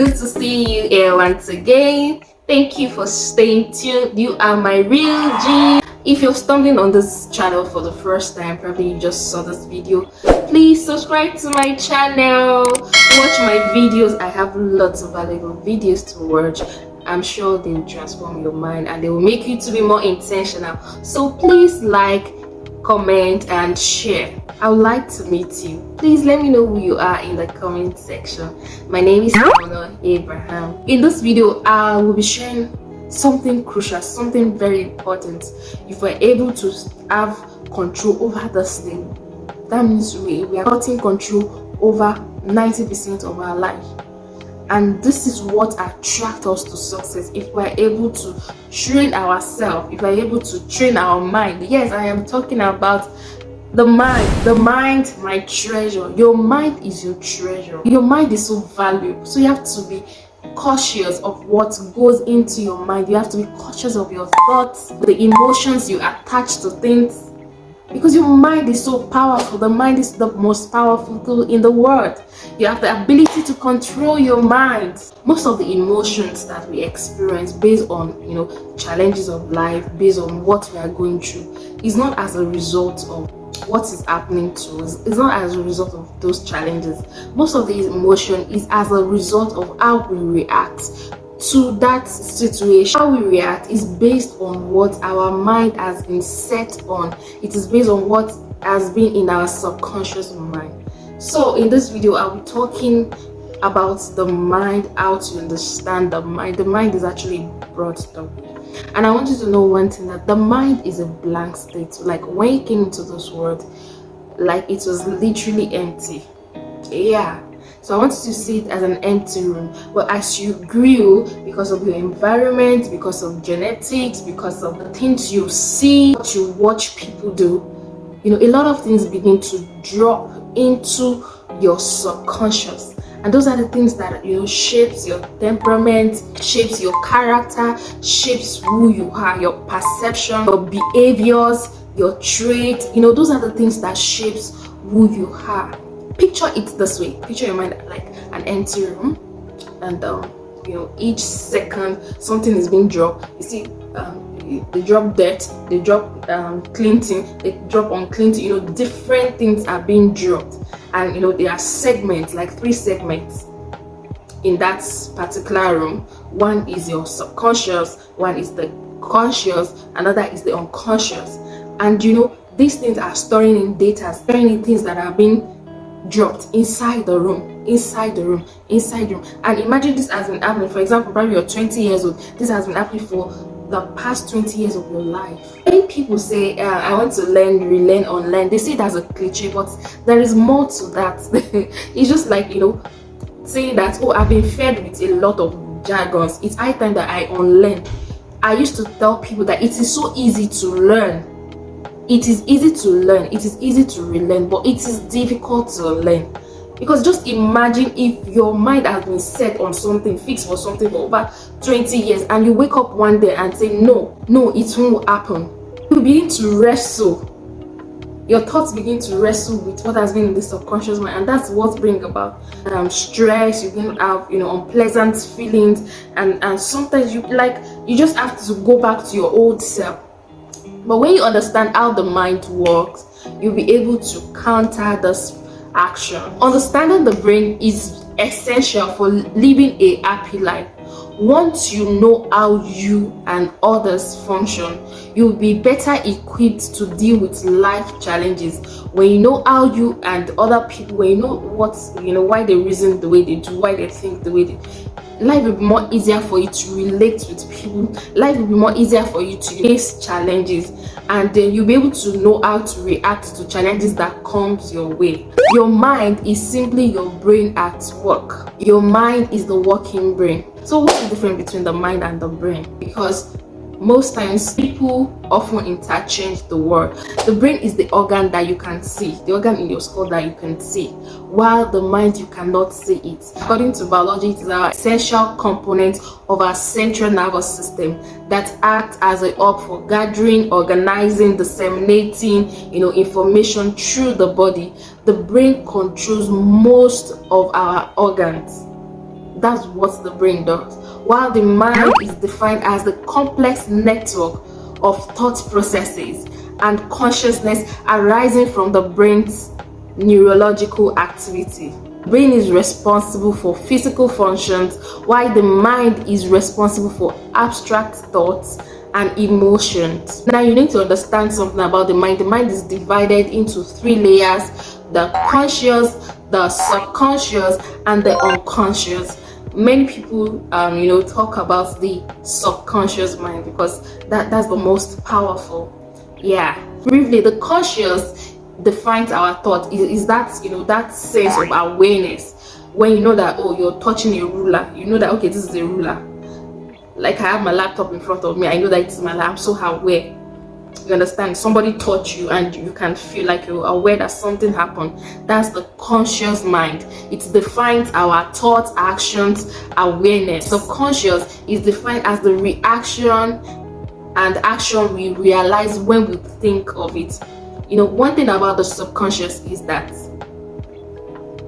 good to see you here once again. Thank you for staying tuned. You are my real G. If you're stumbling on this channel for the first time, probably you just saw this video, please subscribe to my channel. Watch my videos. I have lots of valuable videos to watch. I'm sure they will transform your mind and they will make you to be more intentional. So please like, comment and share. I would like to meet you. Please let me know who you are in the comment section. My name is Tamuno Abraham. In this video, I will be sharing something crucial, something very important. If we're able to have control over this thing, that means we are getting control over 90% of our life. And this is what attracts us to success. If we're able to train ourselves, if we're able to train our mind. Yes, I am talking about the mind, my treasure. Your mind is your treasure. Your mind is so valuable. So you have to be cautious of what goes into your mind. You have to be cautious of your thoughts, the emotions you attach to things. Because your mind is so powerful. The mind is the most powerful tool in the world. You have the ability to control your mind. Most of the emotions that we experience based on, challenges of life, based on what we are going through, is not as a result of what is happening to us. It's not as a result of those challenges. Most of the emotion is as a result of how we react to that situation. How we react is based on what our mind has been set on. It is based on what has been in our subconscious mind. So in this video, I'll be talking about the mind, how to understand the mind. The mind is actually a broad topic. And I want you to know one thing, that the mind is a blank state. Like when you came into this world, like it was literally empty. Yeah. So I want you to see it as an empty room. But as you grew, because of your environment, because of genetics, because of the things you see, what you watch people do, a lot of things begin to drop into your subconscious. And those are the things that shapes your temperament, shapes your character, shapes who you are, your perception, your behaviors, your traits. Those are the things that shapes who you are. Picture it this way. Picture your mind like an empty room, and each second something is being dropped. You see, they drop dirt, they drop cleansing, they drop uncleansing. Different things are being dropped, and there are segments, like 3 segments in that particular room. One is your subconscious, one is the conscious, another is the unconscious. And these things are storing in data, storing in things that are being dropped inside the room. And imagine this has been happening. For example, probably you're 20 years old. This has been happening for the past 20 years of your life. When people say I want to learn, relearn, unlearn, they say that's a cliche, but there is more to that. It's just like saying that, oh, I've been fed with a lot of jargons, it's high time that I unlearn. I used to tell people that it is so easy to learn. It is easy to learn, it is easy to relearn, but it is difficult to learn. Because just imagine if your mind has been set on something, fixed for something for over 20 years, and you wake up one day and say, no, it won't happen. You begin to wrestle. Your thoughts begin to wrestle with what has been in the subconscious mind, and that's what brings about stress. You can have unpleasant feelings, and sometimes you just have to go back to your old self. But when you understand how the mind works, you'll be able to counter this action. Understanding the brain is essential for living a happy life. Once you know how you and others function, you'll be better equipped to deal with life challenges. When you know how you and other people, when you know why they reason the way they do, why they think the way they do, life will be more easier for you to relate with people. Life will be more easier for you to face challenges, and then you'll be able to know how to react to challenges that comes your way. Your mind is simply your brain at work. Your mind is the working brain. So what's the difference between the mind and the brain? Because most times people often interchange the word. The brain is the organ that you can see, the organ in your skull that you can see, while the mind, you cannot see it. According to biology, it is our essential component of our central nervous system that acts as a hub for gathering, organizing, disseminating information through the body. The brain controls most of our organs. That's what the brain does. While the mind is defined as the complex network of thought processes and consciousness arising from the brain's neurological activity. Brain is responsible for physical functions, while the mind is responsible for abstract thoughts and emotions. Now you need to understand something about the mind. The mind is divided into 3 layers: the conscious, the subconscious, and the unconscious. Many people talk about the subconscious mind because that's the most powerful. Briefly, the conscious defines our thought. Is that that sense of awareness when you know that, oh, you're touching a ruler, you know that, okay, this is a ruler. Like, I have my laptop in front of me, I know that it's my laptop. I'm so aware. You understand? Somebody touched you and you can feel like you're aware that something happened. That's the conscious mind. It defines our thoughts, actions, awareness. Subconscious is defined as the reaction and action we realize when we think of it. One thing about the subconscious is that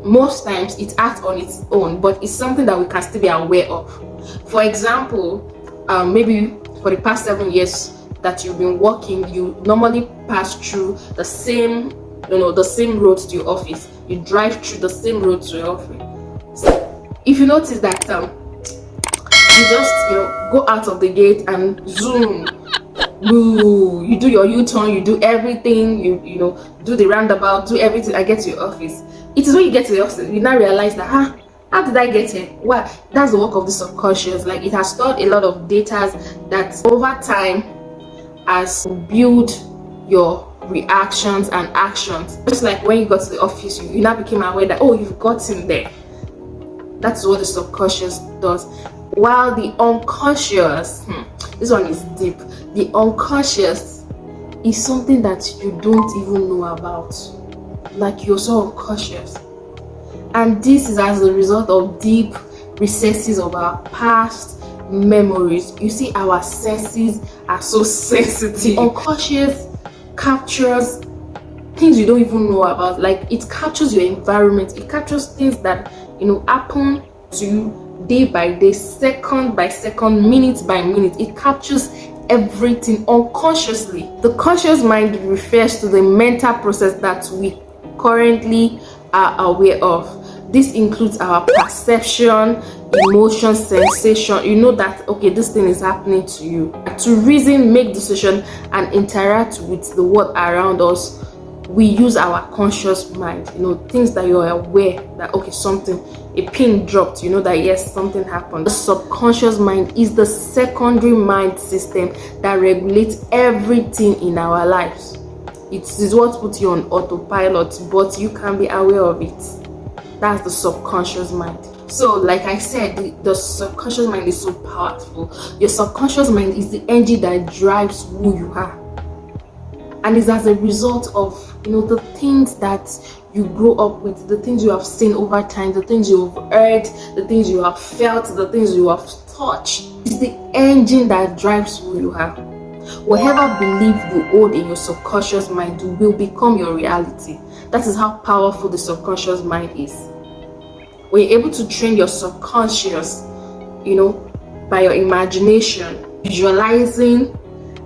most times it acts on its own, but it's something that we can still be aware of. For example, maybe for the past 7 years that you've been working, you normally pass through the same roads to your office. You drive through the same roads to your office. So if you notice that you just go out of the gate and zoom, you do your U-turn, you do everything, you do the roundabout, do everything, and get to your office. It is when you get to the office you now realize that, how did I get here? Why? That's the work of the subconscious. Like, it has stored a lot of data that over time has built your reactions and actions. Just like when you got to the office, you now became aware that, oh, you've gotten there. That's what the subconscious does. While the unconscious, this one is deep. The unconscious is something that you don't even know about. Like, you're so unconscious. And this is as a result of deep recesses of our past memories. You see, our senses are so sensitive. Unconscious captures things you don't even know about. Like, it captures your environment. It captures things that happen to you day by day, second by second, minute by minute. It captures everything unconsciously. The conscious mind refers to the mental process that we currently are aware of. This includes our perception, emotion, sensation. You know that, okay, this thing is happening to you. To reason, make decision, and interact with the world around us, we use our conscious mind. Things that you're aware that, okay, something, a pin dropped, that yes, something happened. The subconscious mind is the secondary mind system that regulates everything in our lives. It is what puts you on autopilot, but you can be aware of it. That's the subconscious mind. So, like I said, the subconscious mind is so powerful. Your subconscious mind is the engine that drives who you are. And it's as a result of, the things that you grow up with, the things you have seen over time, the things you have heard, the things you have felt, the things you have touched. It's the engine that drives who you are. Whatever belief you hold in your subconscious mind will become your reality. That is how powerful the subconscious mind is. When you're able to train your subconscious, by your imagination, visualizing,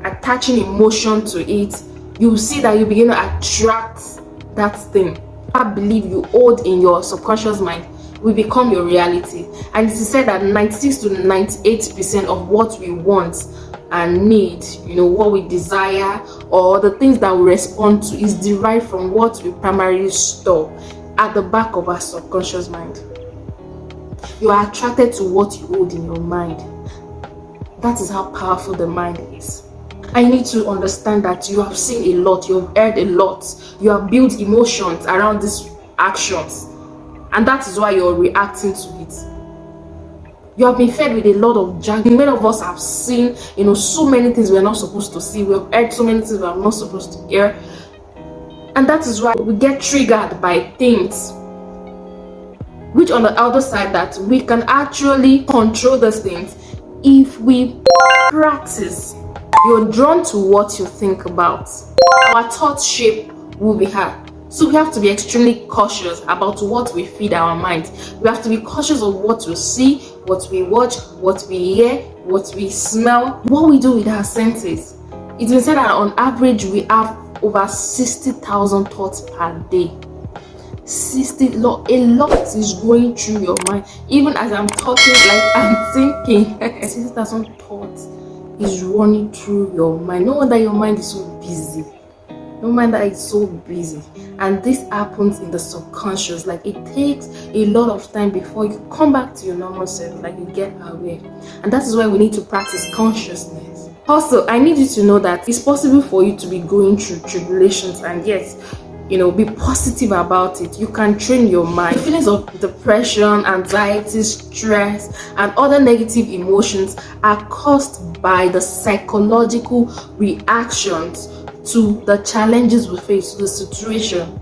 attaching emotion to it, you will see that you begin to attract that thing. That belief you hold in your subconscious mind will become your reality. And it is said that 96 to 98% of what we want and need, what we desire, or the things that we respond to, is derived from what we primarily store at the back of our subconscious mind. You are attracted to what you hold in your mind. That is how powerful the mind is. I need to understand that you have seen a lot, you have heard a lot, you have built emotions around these actions, and that is why you're reacting to it. You have been fed with a lot of jargon. Many of us have seen, so many things we're not supposed to see. We have heard so many things we're not supposed to hear. And that is why we get triggered by things, which on the other side, that we can actually control those things if we practice. You're drawn to what you think about. Our thought shape who we are. So we have to be extremely cautious about what we feed our mind. We have to be cautious of what we see, what we watch, what we hear, what we smell, what we do with our senses. It's been said that on average we have over 60,000 thoughts per day. A lot is going through your mind. Even as I'm talking, like I'm thinking, 60,000 thoughts is running through your mind. No wonder your mind is so busy. No wonder it's so busy. And this happens in the subconscious. Like it takes a lot of time before you come back to your normal self, like you get aware. And that is why we need to practice consciousness. Also, I need you to know that it's possible for you to be going through tribulations and yet, be positive about it. You can train your mind. Feelings of depression, anxiety, stress, and other negative emotions are caused by the psychological reactions to the challenges we face, to the situation.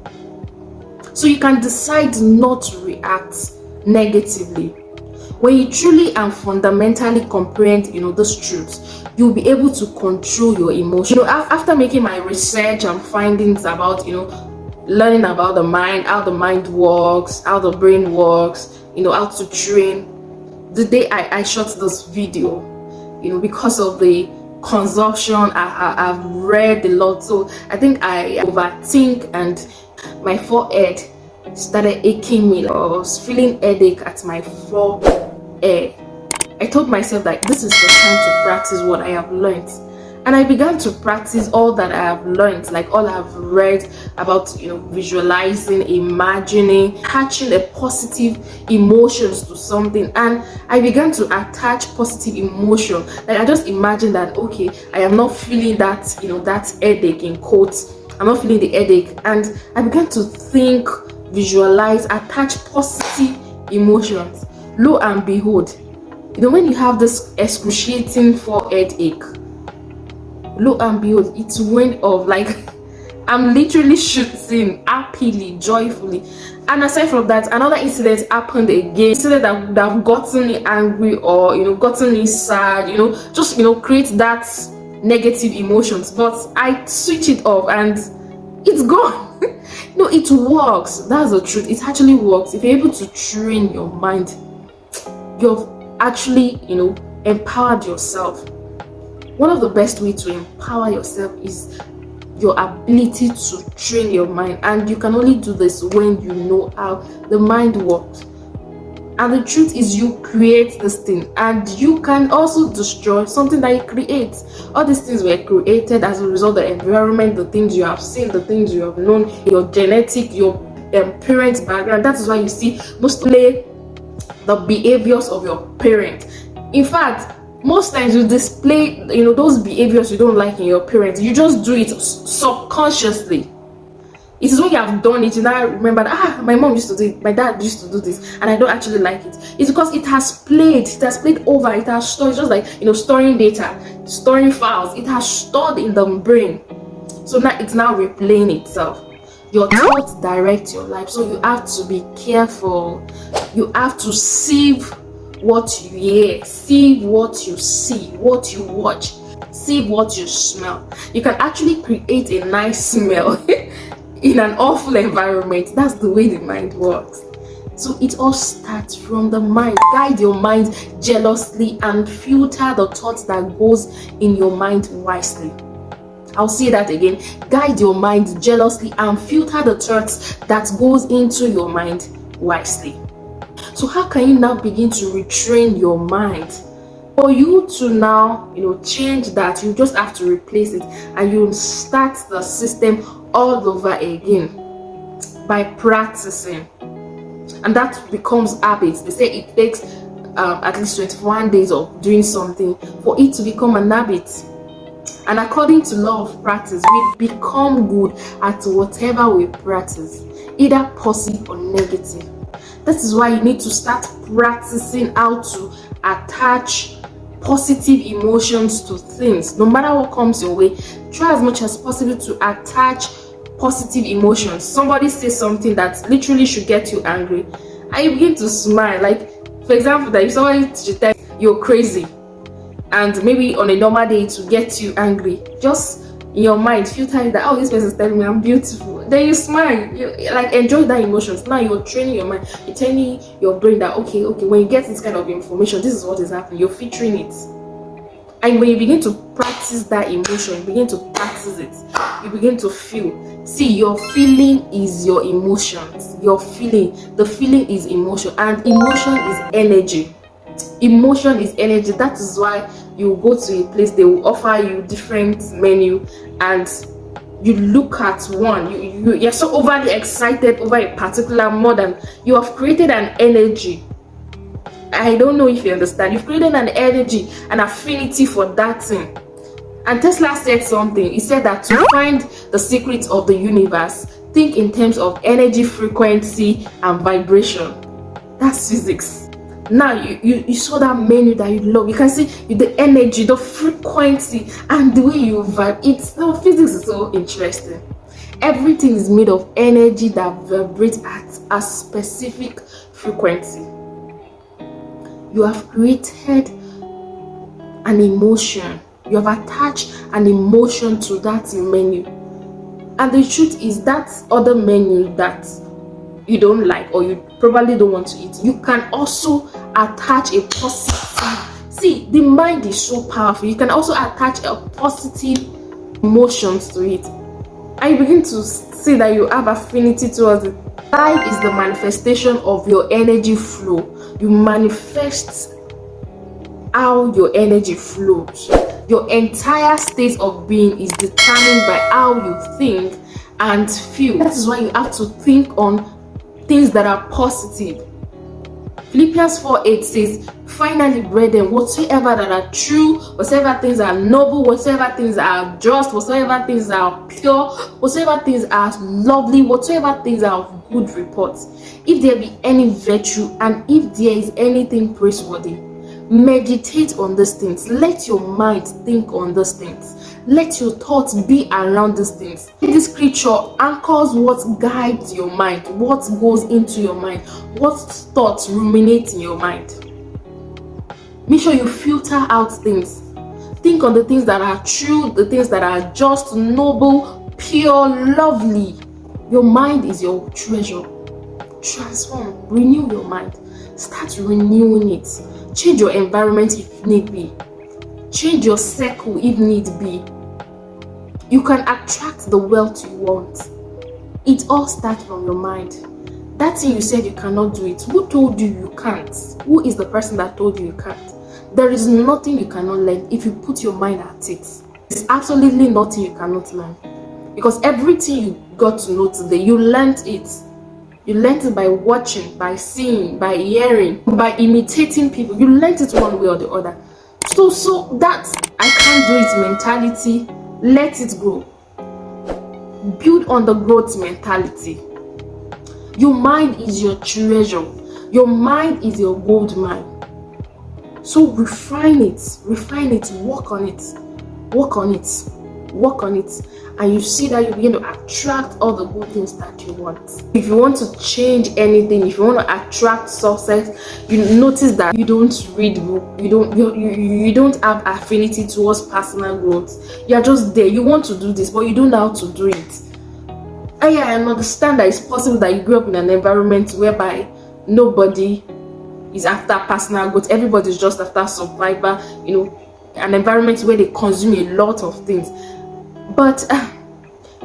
So you can decide not to react negatively. When you truly and fundamentally comprehend, those truths, you'll be able to control your emotions. After making my research and findings about, learning about the mind, how the mind works, how the brain works, how to train, the day I shot this video, because of the consumption, I've read a lot, so I think I overthink and my forehead started aching me. I was feeling headache at my forehead. I told myself that this is the time to practice what I have learned. And I began to practice all that I have learned, like all I've read about, visualizing, imagining, attaching a positive emotions to something. And I began to attach positive emotion. Like I just imagined that, okay, I am not feeling that, that headache in quotes. I'm not feeling the headache. And I began to think, visualize, attach positive emotions. Lo and behold, when you have this excruciating forehead ache, lo and behold, it went off. Like I'm literally shooting happily, joyfully. And aside from that, another incident happened again. Incident that would have gotten me angry or gotten me sad, just create that negative emotions. But I switch it off and it's gone. It works. That's the truth. It actually works. If you're able to train your mind, you've actually empowered yourself. One of the best ways to empower yourself is your ability to train your mind, and you can only do this when you know how the mind works. And the truth is, you create this thing, and you can also destroy something that you create. All these things were created as a result of the environment, the things you have seen, the things you have known, your genetic, your parents' background. That is why you see mostly the behaviors of your parent. In fact, most times you display those behaviors you don't like in your parents. You just do it subconsciously. It is when you have done it, you now remember that my mom used to do it, my dad used to do this, and I don't actually like it. It's because it has played over, it has stored. It's just like storing data, storing files. It has stored in the brain. So now it's now replaying itself. Your thoughts direct your life, so you have to be careful. You have to sieve what you hear, sieve what you see, what you watch, sieve what you smell. You can actually create a nice smell in an awful environment. That's the way the mind works. So it all starts from the mind. Guide your mind jealously and filter the thoughts that goes in your mind wisely. I'll say that again. Guide your mind jealously and filter the thoughts that goes into your mind wisely. So how can you now begin to retrain your mind? For you to now, change that, you just have to replace it, and you start the system all over again by practicing. And that becomes habits. They say it takes at least 21 days of doing something for it to become an habit. And according to law of practice, we become good at whatever we practice, either positive or negative. That is why you need to start practicing how to attach positive emotions to things. No matter what comes your way, try as much as possible to attach positive emotions. Somebody says something that literally should get you angry, and you begin to smile. Like, for example, that if somebody should tell you you're crazy, and maybe on a normal day to get you angry, just in your mind filter that, oh, this person is telling me I'm beautiful. then you smile. You like enjoy that emotions. Now you're training your mind. You're telling your brain that okay, when you get this kind of information, this is what is happening. You're featuring it. And when you begin to practice that emotion, you begin to practice it, you begin to feel. See, your feeling is your emotions. Your feeling, the feeling is emotion, and emotion is energy. Emotion is energy. That is why you go to a place, they will offer you different menu, and you look at one, you're so overly excited over a particular more than you have created an energy. I don't know if you understand. You've created an energy, an affinity for that thing. And Tesla said something. He said that to find the secrets of the universe, think in terms of energy, frequency, and vibration. That's physics. Now you saw that menu that you love. You can see the energy, the frequency, and the way you vibe. Physics is so interesting. Everything is made of energy that vibrates at a specific frequency. You have created an emotion. You have attached an emotion to that menu. And the truth is that other menu that you don't like or you probably don't want to eat, you can also attach a positive. See, the mind is so powerful. You can also attach a positive emotions to it. And you begin to see that you have affinity towards it. Life is the manifestation of your energy flow. You manifest how your energy flows. Your entire state of being is determined by how you think and feel. That is why you have to think on things that are positive. Philippians 4:8 says, finally, brethren, whatsoever that are true, whatsoever things are noble, whatsoever things are just, whatsoever things are pure, whatsoever things are lovely, whatsoever things are of good report, if there be any virtue and if there is anything praiseworthy, meditate on these things. Let your mind think on these things. Let your thoughts be around these things. This scripture anchors what guides your mind, what goes into your mind, what thoughts ruminate in your mind. Make sure you filter out things. Think on the things that are true, the things that are just, noble, pure, lovely. Your mind is your treasure. Transform, renew your mind. Start renewing it. Change your environment if need be. Change your circle if need be. You can attract the wealth you want. It all starts from your mind. That thing you said you cannot do it. Who told you you can't? Who is the person that told you you can't? There is nothing you cannot learn if you put your mind at it. There's absolutely nothing you cannot learn. Because everything you got to know today, you learned it. You learned it by watching, by seeing, by hearing, by imitating people. You learned it one way or the other. So that I can't do it mentality, let it go. Build on the growth mentality. Your mind is your treasure. Your mind is your gold mine. So refine it, work on it, and you see that you begin to attract all the good things that you want. If you want to change anything, if you want to attract success, you notice that you don't read book, you don't have affinity towards personal growth. You are just there. You want to do this, but you don't know how to do it. And yeah, I understand that it's possible that you grew up in an environment whereby nobody is after personal growth. Everybody's just after survival. An environment where they consume a lot of things. But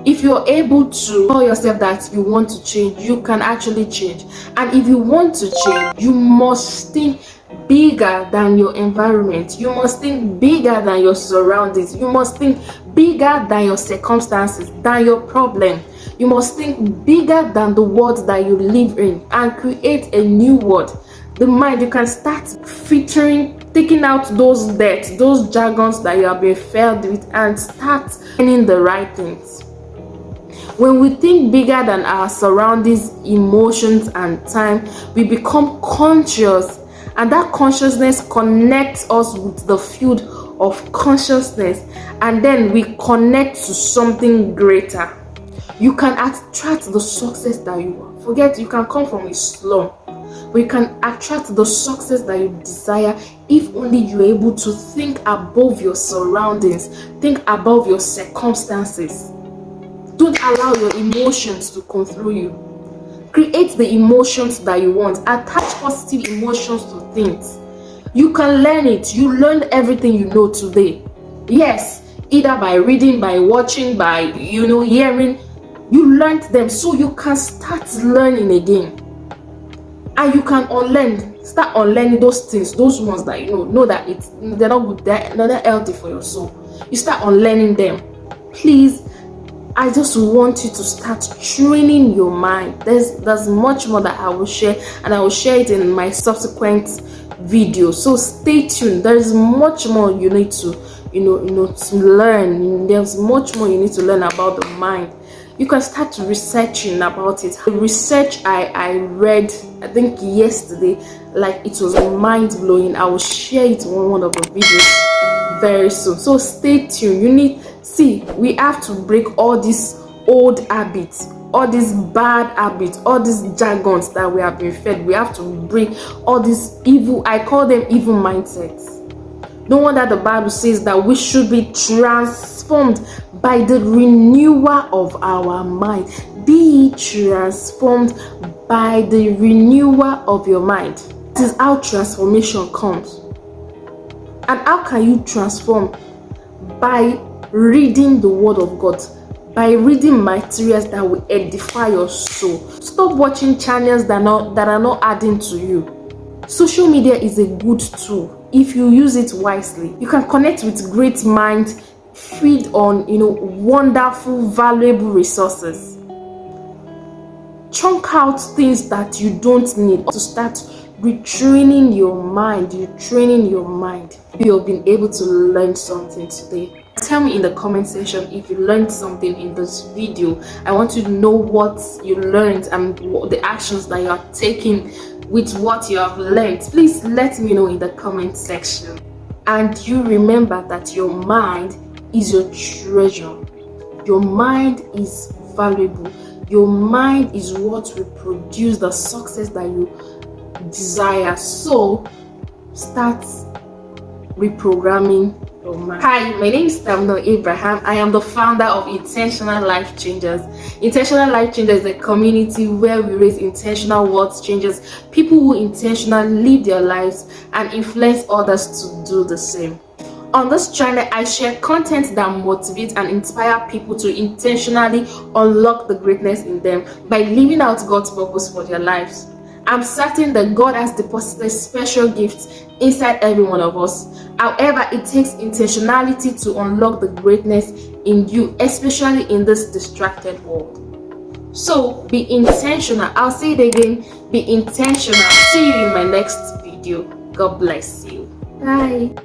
if you're able to tell yourself that you want to change, you can actually change. And if you want to change, you must think bigger than your environment. You must think bigger than your surroundings. You must think bigger than your circumstances, than your problem. You must think bigger than the world that you live in and create a new world. The mind, you can start featuring, taking out those debts, those jargons that you have been filled with, and start learning the right things. When we think bigger than our surroundings, emotions, and time, we become conscious, and that consciousness connects us with the field of consciousness, and then we connect to something greater. You can attract the success that you want. Forget, you can come from a slum, but you can attract the success that you desire if only you're able to think above your surroundings, think above your circumstances. Don't allow your emotions to come through you. Create the emotions that you want. Attach positive emotions to things. You can learn it. You learned everything you know today. Yes, either by reading, by watching, by hearing. You learned them, so you can start learning again. And you can unlearn, start unlearning those things, those ones that know that they're not good, they're not healthy for your soul. You start unlearning them. Please, I just want you to start training your mind. There's much more that I will share, and I will share it in my subsequent video. So stay tuned. There is much more you need to to learn. There's much more you need to learn about the mind. You can start researching about it. The research I read, I think yesterday, like, it was mind-blowing. I will share it on one of the videos very soon. So stay tuned. We have to break all these old habits, all these bad habits, all these jargons that we have been fed. We have to break all these evil, I call them evil mindsets. No wonder the Bible says that we should be transformed by the renewal of our mind. Be transformed by the renewal of your mind. This is how transformation comes. And how can you transform? By reading the Word of God, by reading materials that will edify your soul. Stop watching channels that are not adding to you. Social media is a good tool if you use it wisely. You can connect with great minds, feed on wonderful, valuable resources. Chunk out things that you don't need to start retraining your mind. You've been able to learn something today. Tell me in the comment section if you learned something in this video. I want you to know what you learned and the actions that you are taking with what you have learned. Please let me know in the comment section. And you remember that your mind is your treasure. Your mind is valuable. Your mind is what will produce the success that you desire. So start reprogramming your mind. Hi, my name is Tamuno Abraham. I am the founder of Intentional Life Changers. Intentional Life Changers is a community where we raise intentional world changers, people who intentionally live their lives and influence others to do the same. On this channel, I share content that motivates and inspire people to intentionally unlock the greatness in them by living out God's purpose for their lives. I'm certain that God has deposited special gifts inside every one of us. However, it takes intentionality to unlock the greatness in you, especially in this distracted world. So be intentional. I'll say it again, be intentional. See you in my next video. God bless you. Bye.